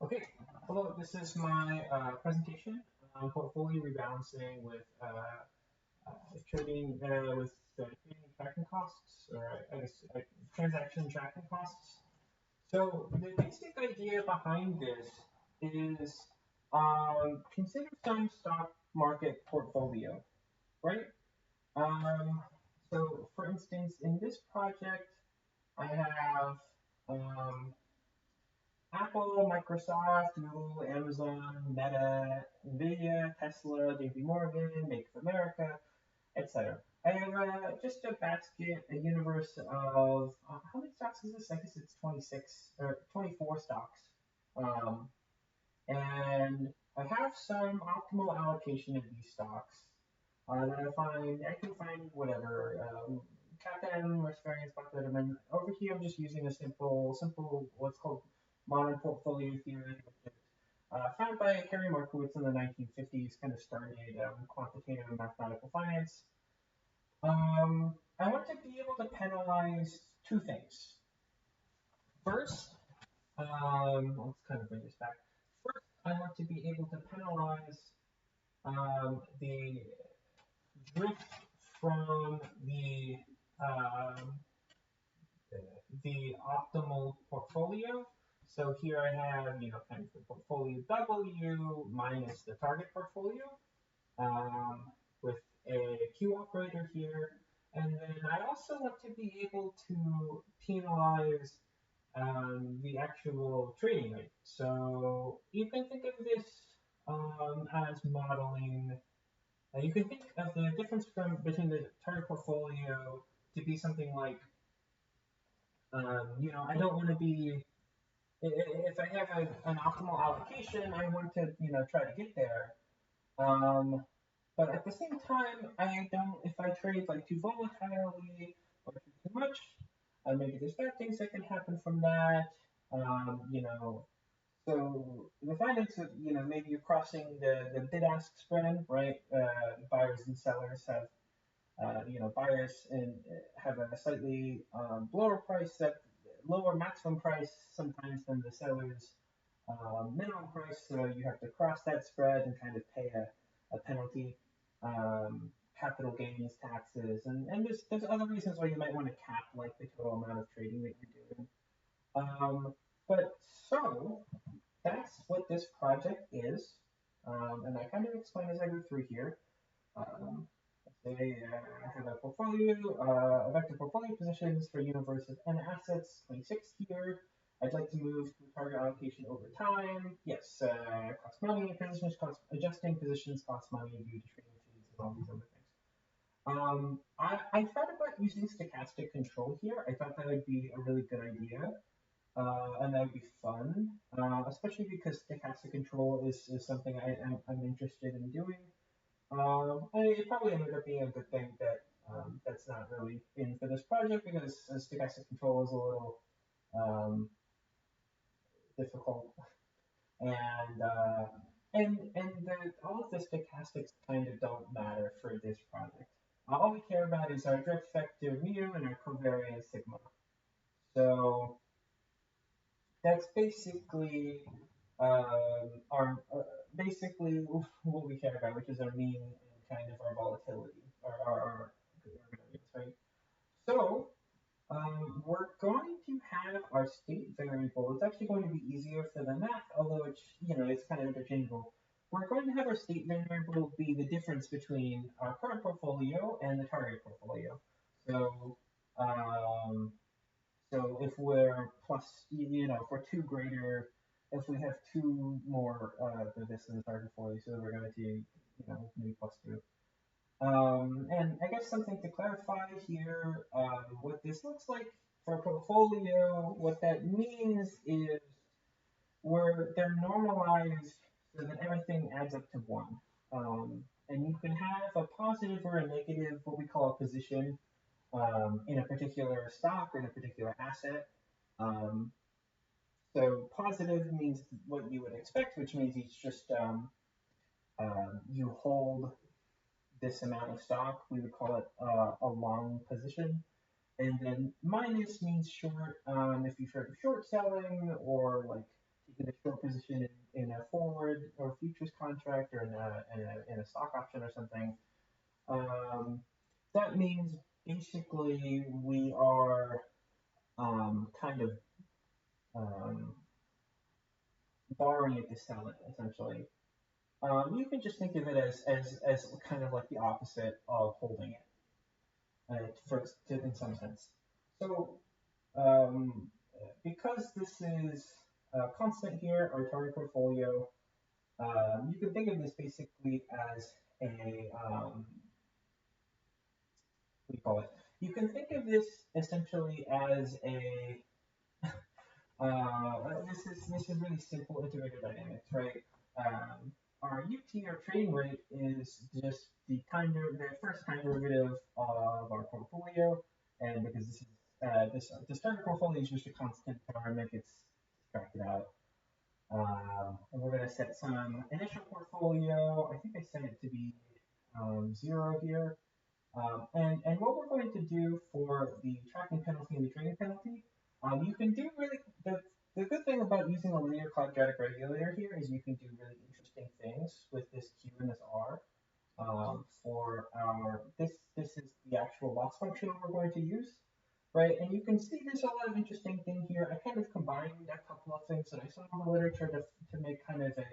Okay, hello, this is my presentation on portfolio rebalancing with trading trading tracking costs, or I guess transaction tracking costs. So the basic idea behind this is consider some stock market portfolio, right? Um, so for instance, in this project, I have um, Apple, Microsoft, Google, Amazon, Meta, Nvidia, Tesla, JP Morgan, Bank of America, etc. I have just a basket, a universe of how many stocks is this? I guess it's 26 or 24 stocks. Um, and I have some optimal allocation of these stocks. That I can find whatever, CAPM, risk variance, bucket, and then over here I'm just using a simple what's called modern portfolio theory, which is found by Harry Markowitz in the 1950s, kind of started quantitative and mathematical finance. I want to be able to penalize two things. First, let's kind of bring this back. First, I want to be able to penalize the drift from um, the optimal portfolio. So here I have, kind of the portfolio W minus the target portfolio um, with a Q operator here. And then I also want to be able to penalize the actual trading rate. So you can think of this as modeling. You can think of the difference between the target portfolio to be something like, I don't want to be, if I have an optimal allocation, I want to, try to get there. But at the same time, I don't, if I trade like too volatilely or too much, maybe there's bad things that can happen from that. So the finance, maybe you're crossing the bid-ask spread, right? Buyers and sellers have, buyers and have a slightly lower maximum price sometimes than the seller's minimum price. So you have to cross that spread and kind of pay a penalty, capital gains taxes, and there's other reasons why you might want to cap like the total amount of trading that you're doing. But so that's what this project is, and I kind of explain as I go through here. Um, say I have a portfolio, vector portfolio positions for universes and assets, 26 here. I'd like to move to target allocation over time. Yes, cost money, positions cost, adjusting positions cost money due to trading fees and all these other things. I thought about using stochastic control here. I thought that would be a really good idea. And that would be fun, especially because stochastic control is something I'm interested in doing. It probably ended up being a good thing that that's not really in for this project because stochastic control is a little difficult, and all of the stochastics kind of don't matter for this project. All we care about is our drift vector mu and our covariance sigma. So that's basically basically what we care about, which is our mean and kind of our volatility, our variance, right? So we're going to have our state variable. It's actually going to be easier for the math, although it's kind of interchangeable. We're going to have our state variable be the difference between our current portfolio and the target portfolio. So um, so if we're plus, if we're two greater, if we have two more than this in the target portfolio, so we're going to, maybe plus two. And I guess something to clarify here, what this looks like for a portfolio, what that means is they're normalized so that everything adds up to one. And you can have a positive or a negative, what we call a position, in a particular stock or in a particular asset. Um, so positive means what you would expect, which means it's just you hold this amount of stock. We would call it a long position. And then minus means short. If you're short selling or like in a short position in a forward or futures contract or in a stock option or something, um, that means basically we are kind of um, borrowing it to sell it essentially. You can just think of it as kind of like the opposite of holding it, in some sense. So um, because this is constant here, our target portfolio, you can think of this basically as a what do you call it? You can think of this essentially as a this is really simple integrated dynamics, right? Our UT, our trading rate, is just the first time derivative of our portfolio, and because this target portfolio is just a constant term, it gets subtracted out. And we're going to set some initial portfolio. I think I set it to be 0 here. And what we're going to do for the tracking penalty and the trading penalty, you can do really the good thing about using a linear quadratic regulator here is you can do really interesting things with this Q and this R. For our this is the actual loss function we're going to use, right? And you can see there's a lot of interesting thing here. I kind of combined a couple of things that I saw in the literature to make kind of a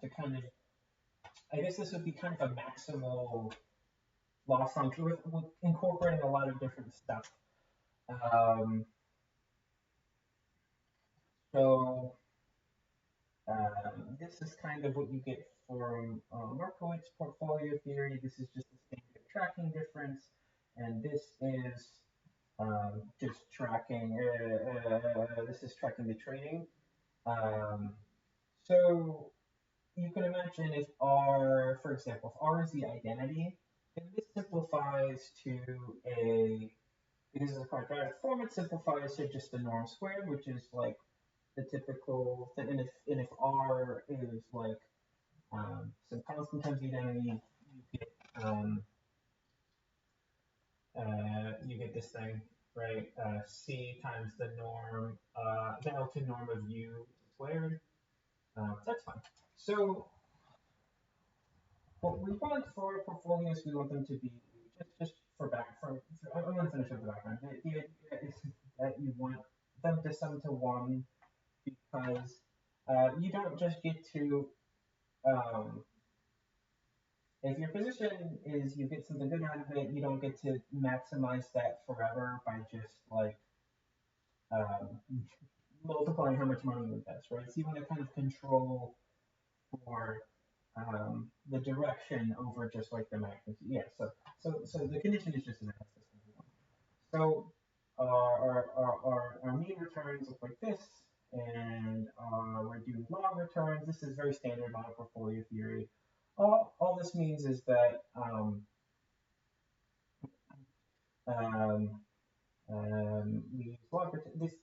to kind of I guess this would be kind of a maximal loss function with incorporating a lot of different stuff. Um, so this is kind of what you get from Markowitz portfolio theory. This is just the standard tracking difference, and this is just tracking. This is tracking the trading. Um, so you can imagine if R, for example, if R is the identity, then this simplifies to a because it's a quadratic form, it simplifies to just the norm squared, which is like the typical thing. And if R is like some constant times the identity, um, you get this thing, right? C times the norm, the L2 norm of U squared. That's fine. So what we want for portfolios, we want them to be just for back. I'm going to finish up the background. The idea is that you want them to sum to one because you don't just get to um, if your position is you get something good out of it, you don't get to maximize that forever by just like um, multiplying how much money you invest, right? So you want to kind of control for the direction over just like the magnitude. Yeah. So the condition is just an axis. So our mean returns look like this, and we're doing log returns. This is very standard model portfolio theory. All this means is that um, we use log return. This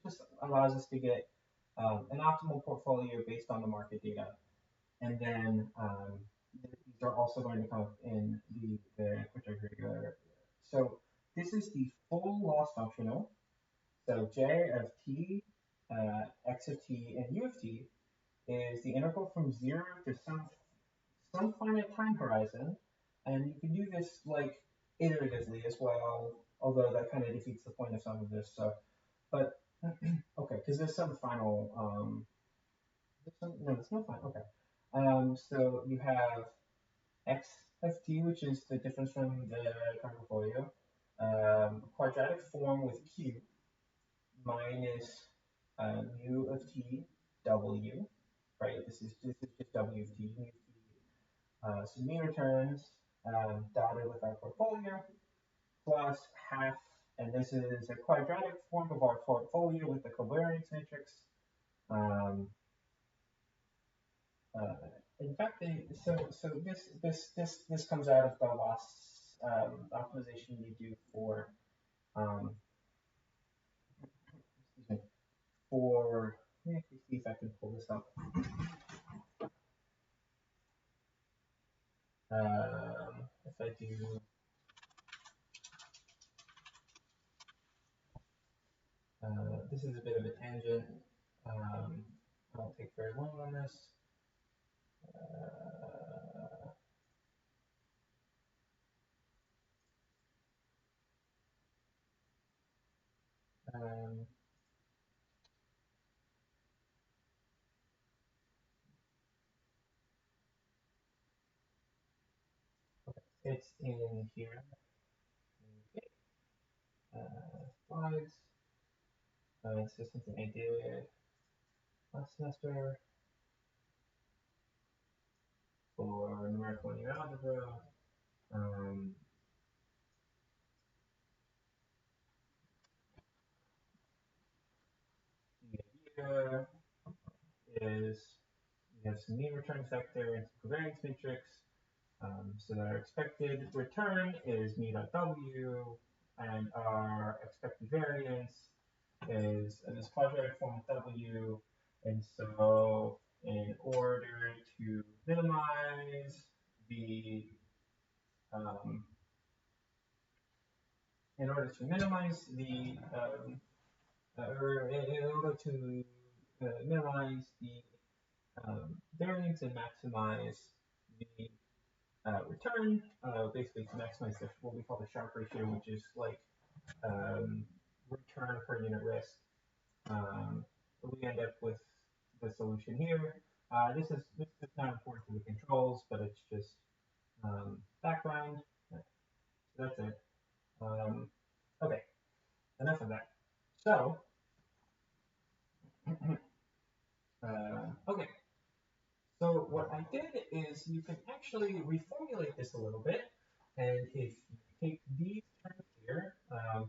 just allows us to get an optimal portfolio based on the market data, and then these are also going to come up in the quadratic regulator. So this is the full loss functional. So J of t, x of t, and u of t is the interval from 0 to some finite time horizon, and you can do this like iteratively as well, although that kind of defeats the point of some of this. So, but okay, because there's some final, no, there's no final. Okay, so you have x of t, which is the difference from the current portfolio, quadratic form with q minus mu of t w, right? This is just w of t, mu of t. So mean returns dotted with our portfolio plus half, and this is a quadratic form of our portfolio with the covariance matrix. Um, uh, in fact, this comes out of the loss optimization you do for excuse me for let me actually see if I can pull this up. If I do This is a bit of a tangent. I won't take very long on this. Uh, um, it's in here. Okay. Slides. This is something I did last semester for numerical linear algebra. Um, the idea is we have some mean return vector and some covariance matrix. So that our expected return is mu dot w, and our expected variance is in this quadratic form of w. And so in order to minimize the um, in order to minimize the or in order to minimize the variance and maximize the return, basically to maximize what we call the Sharpe ratio, which is like return per unit risk. We end up with the solution here. This is not important to the controls, but it's just background. So that's it. Okay, enough of that. So, okay. So what I did is you can actually reformulate this a little bit, and if you take these terms here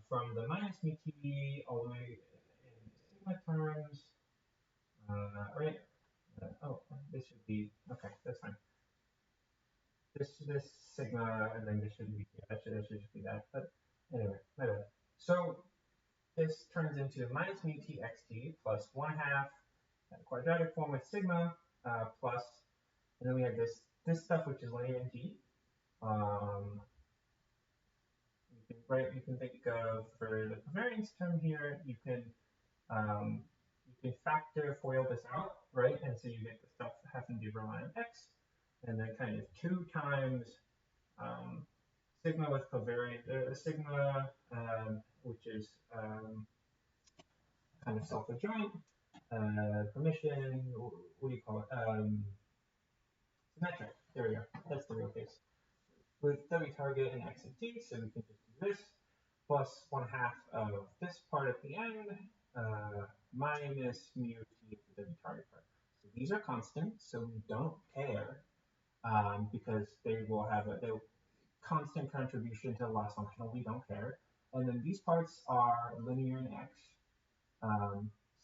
from the minus mu t all the way in sigma terms, right? Oh, this should be okay. That's fine. This sigma, and then this should be that should just be that. But anyway, my bad. So this turns into minus mu t xt plus 1/2 quadratic form with sigma plus, and then we have this stuff which is linear in t. Um, you can think of for the covariance term here, um, you can factor FOIL this out, right? And so you get the stuff having to rely on x, and then kind of 2 times sigma with covariance, sigma, which is kind of self-adjoint, permission, what do you call it? Symmetric. There we go. That's the real case. With w target and x of t, so we can just do this, plus 1/2 of this part at the end, minus mu t of the w target part. So these are constant, so we don't care, because they will have a constant contribution to the loss functional. We don't care. And then these parts are linear in x.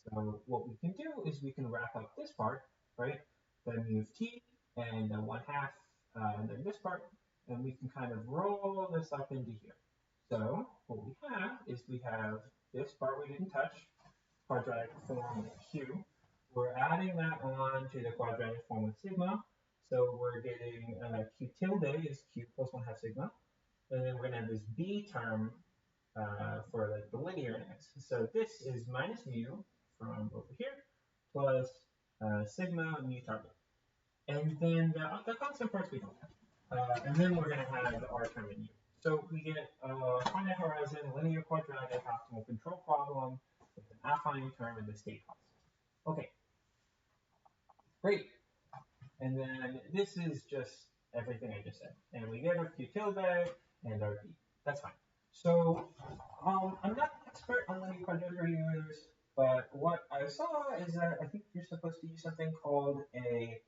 So what we can do is we can wrap up this part, right? Then mu of t and then 1/2, and then this part, and we can kind of roll this up into here. So what we have is we have this part we didn't touch, quadratic form with q. We're adding that on to the quadratic form with sigma. So we're getting q tilde is q plus 1/2 sigma. And then we're going to have this b term for like the linear index. So this is minus mu from over here plus sigma mu target. And then the constant parts we don't have. And then we're going to have the r term in u. So we get a finite horizon linear quadratic optimal control problem with an affine term in the state constant. Okay, great. And then this is just everything I just said. And we get our q tilde and our b. That's fine. So I'm not an expert on linear quadratic regulators, but what I saw is that I think you're supposed to use something called an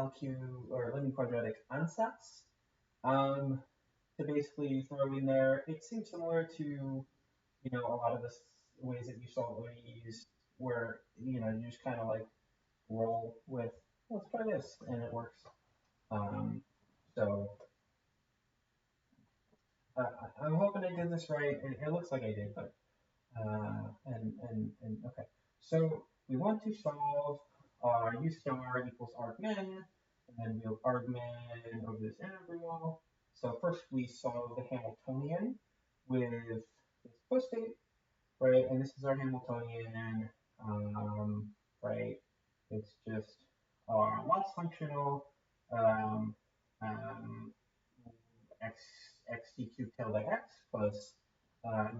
LQ or linear quadratic ansatz to basically throw in there. It seems similar to a lot of the ways that you solve ODEs, where you just kind of like roll with let's try this and it works. So I'm hoping I did this right. It looks like I did, but and okay. So we want to solve our u star equals argmin, and then we'll argmin over this integral. So first we solve the Hamiltonian with this our Hamiltonian, right? It's just our loss functional, um, um, x dq tilde x plus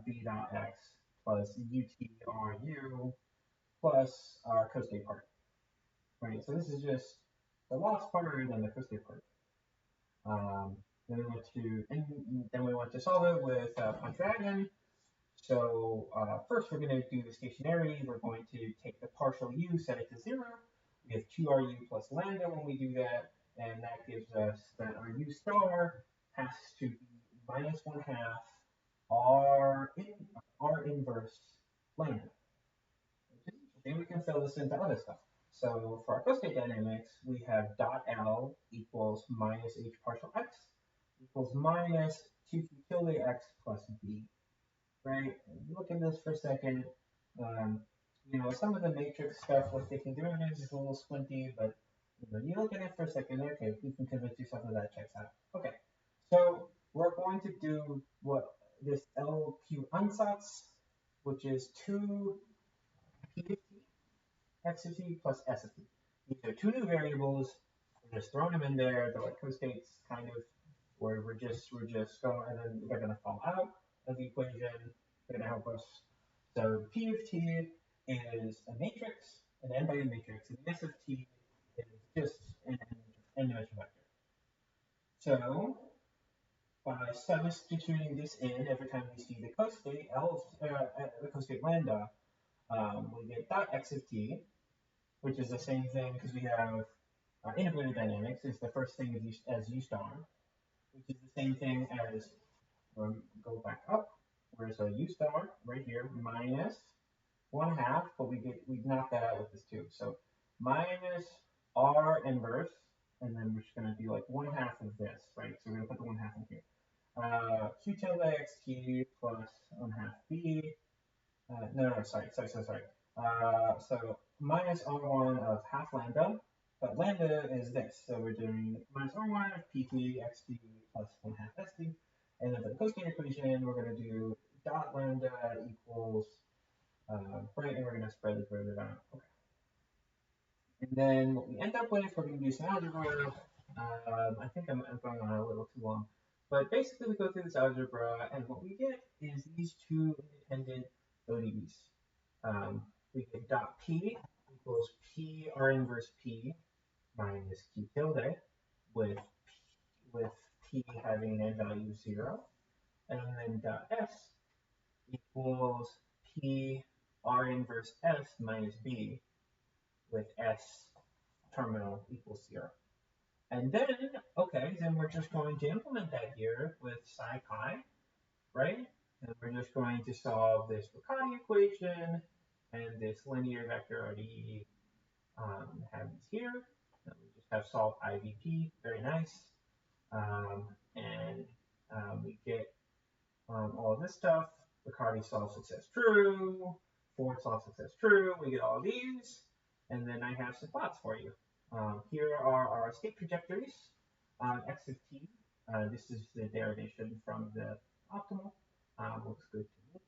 b dot x plus utru plus our costate part, right? So this is just the loss part and then the costate part. Um, then we want to solve it with quadratic. So first we're going to do the stationarity. We're going to take the partial u, set it to 0. We have 2RU plus lambda when we do that, and that gives us that our u star has to be minus 1/2 R inverse lambda. Then we can fill this into other stuff. So for our costate dynamics, we have dot L equals minus h partial x equals minus 2q tilde x plus b, right? Look at this for a second. Um, some of the matrix stuff with taking derivatives is a little squinty, but you look at it for a second, okay, you can convince yourself that that checks out. Okay, so we're going to do what this LQ ansatz, which is 2 P of t, x of t plus s of t. These are two new variables. We're just throwing them in there. They're like costates, kind of, where we're just going, and then they're going to fall out of the equation. They're going to help us. So P of t is a matrix, an n by n matrix, and S of t is just an n-dimensional vector. So by substituting this in every time we see the costate, the costate lambda, we get dot x of t, which is the same thing because we have integrated dynamics is the first thing as u star, which is the same thing as, go back up, where's our u star right here, minus 1/2, but we knock that out with this too. So minus r inverse, and then we're just going to do like 1/2 of this, right? So we're going to put the 1/2 in here. Q tilde xt plus 1/2 b. No, sorry. So minus r1 of half lambda, but lambda is this. So we're doing minus r1 of pt xt plus 1/2 st. And then for the cosine equation, we're going to do dot lambda equals, right, and we're going to spread the derivative out. Okay. And then what we end up with, we're going to do some algebra. I think I'm going on a little too long. But basically, we go through this algebra, and what we get is these two independent ODEs. We get dot p equals p r inverse p minus q tilde with p having n value 0. And then dot s equals p r inverse s minus b with s terminal equals 0. And then, okay, then we're just going to implement that here with psi pi, right? And we're just going to solve this Riccati equation and this linear vector RDE have these here. And we just have solve IVP, very nice. We get all of this stuff. Riccati solve success true, Ford solve success true. We get all these. And then I have some plots for you. Here are our state trajectories. X of t, this is the derivation from the optimal. Looks good to me.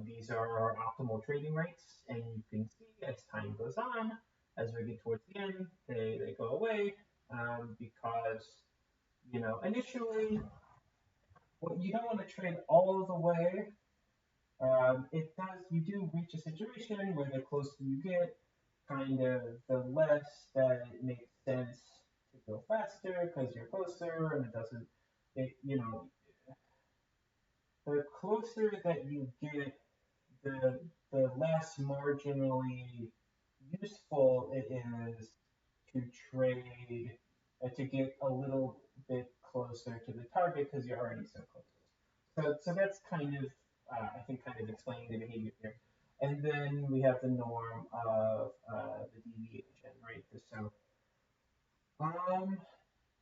These are our optimal trading rates, and you can see as time goes on, as we get towards the end, they go away because, initially, you don't want to trade all the way. You do reach a situation where the closer you get, kind of the less that it makes sense to go faster because you're closer and the closer that you get, the less marginally useful it is to trade, to get a little bit closer to the target because you're already so close. So that's kind of, I think, kind of explaining the behavior here. And then we have the norm of the deviation, right? So,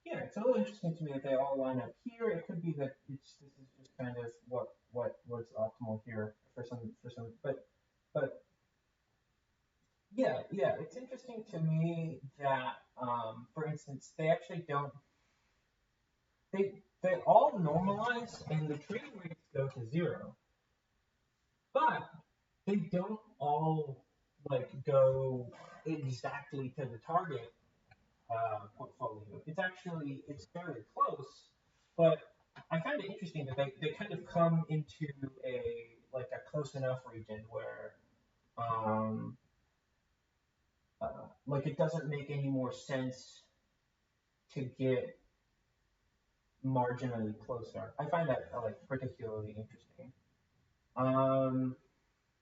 yeah, it's a little interesting to me that they all line up here. It could be that this is just kind of what's optimal here for some, but yeah, it's interesting to me that, for instance, they actually don't, they all normalize and the trading rates go to 0, but they don't all like go exactly to the target portfolio. It's fairly close, but I find it interesting that they kind of come into a close enough region where um, like it doesn't make any more sense to get marginally closer. I find that like particularly interesting. Um,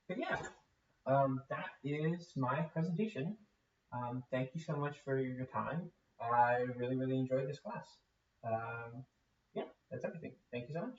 but yeah, that is my presentation. Thank you so much for your time. I really, really enjoyed this class. Um, yeah, that's everything. Thank you so much.